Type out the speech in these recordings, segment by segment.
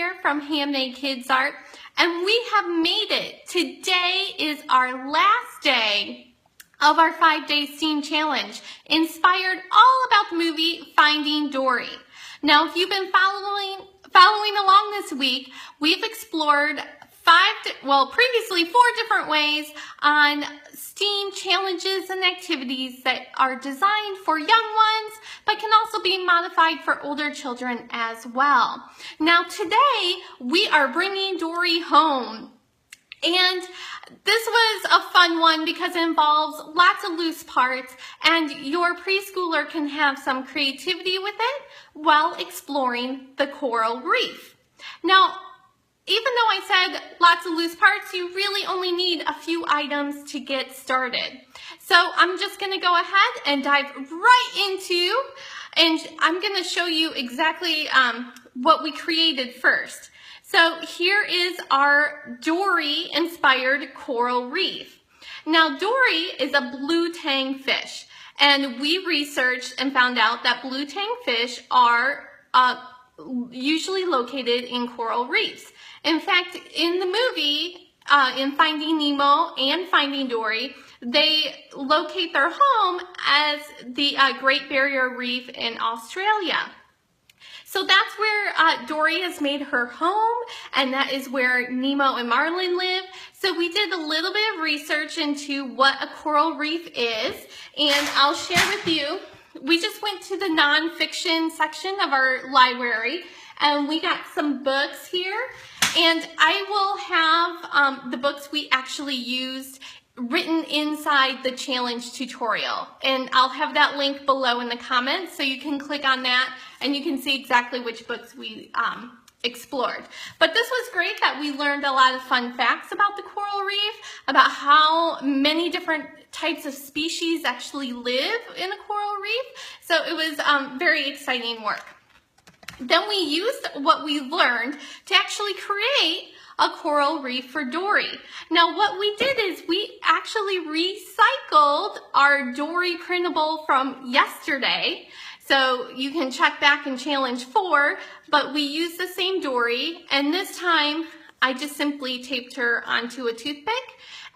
here from Handmade Kids Art, and we have made it. Today is our last day of our 5-day STEAM challenge, inspired all about the movie Finding Dory. Now, if you've been following along this week, we've explored previously 4 different ways on STEAM challenges and activities that are designed for young ones, but can also be modified for older children as well. Now today, we are bringing Dory home. And this was a fun one because it involves lots of loose parts, and your preschooler can have some creativity with it while exploring the coral reef. Now, even though I said lots of loose parts, you really only need a few items to get started. So I'm just going to go ahead and dive right into, and I'm going to show you exactly what we created first. So here is our Dory inspired coral reef. Now Dory is a blue tang fish, and we researched and found out that blue tang fish are usually located in coral reefs. In fact, in the movie, in Finding Nemo and Finding Dory, they locate their home as the Great Barrier Reef in Australia. So that's where Dory has made her home, and that is where Nemo and Marlin live. So we did a little bit of research into what a coral reef is, and I'll share with you. We just went to the nonfiction section of our library, and we got some books here, and I will have the books we actually used written inside the challenge tutorial, and I'll have that link below in the comments so you can click on that and you can see exactly which books we explored. But this was great that we learned a lot of fun facts about the coral reef, about how many different types of species actually live in a coral reef. So it was very exciting work. Then we used what we learned to actually create a coral reef for Dory. Now what we did is we actually recycled our Dory printable from yesterday. So you can check back in challenge 4, but we used the same Dory, and this time I just simply taped her onto a toothpick,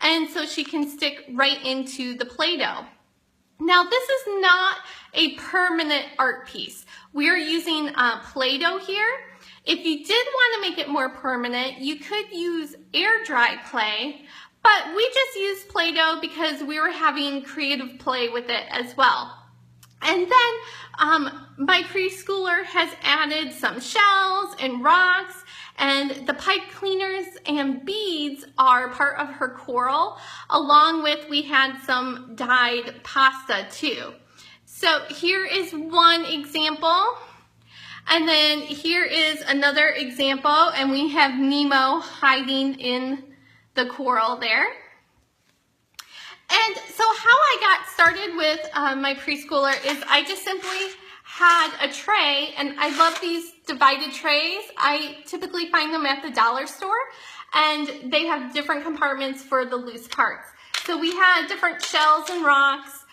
and so she can stick right into the Play-Doh. Now this is not a permanent art piece. We are using Play-Doh here. If you did want to make it more permanent, you could use air dry clay, but we just used Play-Doh because we were having creative play with it as well. And then my preschooler has added some shells and rocks, and the pipe cleaners and beads are part of her coral, along with we had some dyed pasta too. So here is one example. And then here is another example, and we have Nemo hiding in the coral there. And so how I got started with my preschooler is I just simply had a tray, and I love these divided trays. I typically find them at the dollar store, and they have different compartments for the loose parts. So we had different shells and rocks,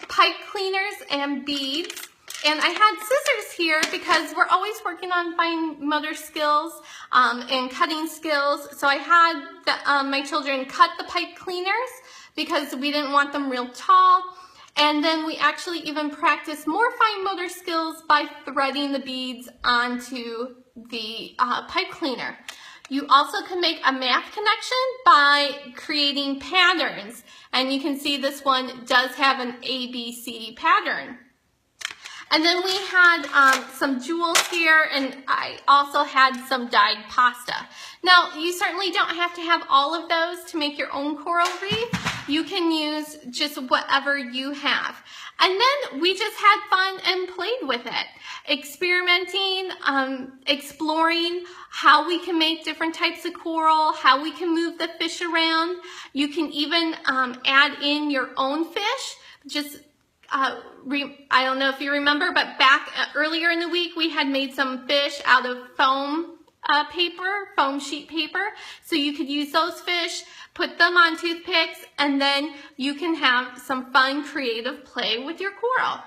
pipe cleaners and beads. And I had scissors here because we're always working on fine motor skills and cutting skills. So I had my children cut the pipe cleaners because we didn't want them real tall. And then we actually even practiced more fine motor skills by threading the beads onto the pipe cleaner. You also can make a math connection by creating patterns. And you can see this one does have an ABC pattern. And then we had some jewels here, and I also had some dyed pasta. Now, you certainly don't have to have all of those to make your own coral reef. You can use just whatever you have. And then we just had fun and played with it, experimenting, exploring how we can make different types of coral, how we can move the fish around. You can even add in your own fish. Just I don't know if you remember, but back earlier in the week, we had made some fish out of foam foam sheet paper. So you could use those fish, put them on toothpicks, and then you can have some fun creative play with your coral.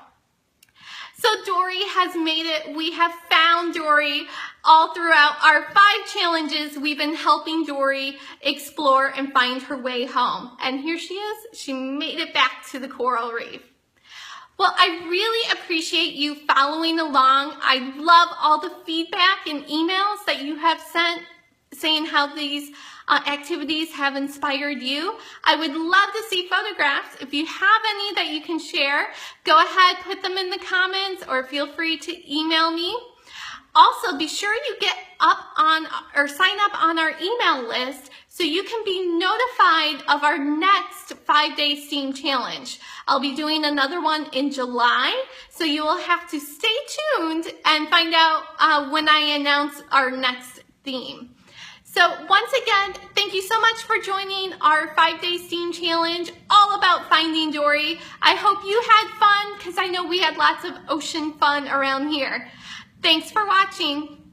So Dory has made it. We have found Dory all throughout our 5 challenges. We've been helping Dory explore and find her way home. And here she is. She made it back to the coral reef. Well, I really appreciate you following along. I love all the feedback and emails that you have sent saying how these activities have inspired you. I would love to see photographs. If you have any that you can share, go ahead, put them in the comments, or feel free to email me. Also, be sure you get up on or sign up on our email list so you can be notified of our next 5-day STEAM challenge. I'll be doing another one in July, so you will have to stay tuned and find out when I announce our next theme. So once again, thank you so much for joining our 5-day STEAM challenge, all about finding Dory. I hope you had fun, because I know we had lots of ocean fun around here. Thanks for watching.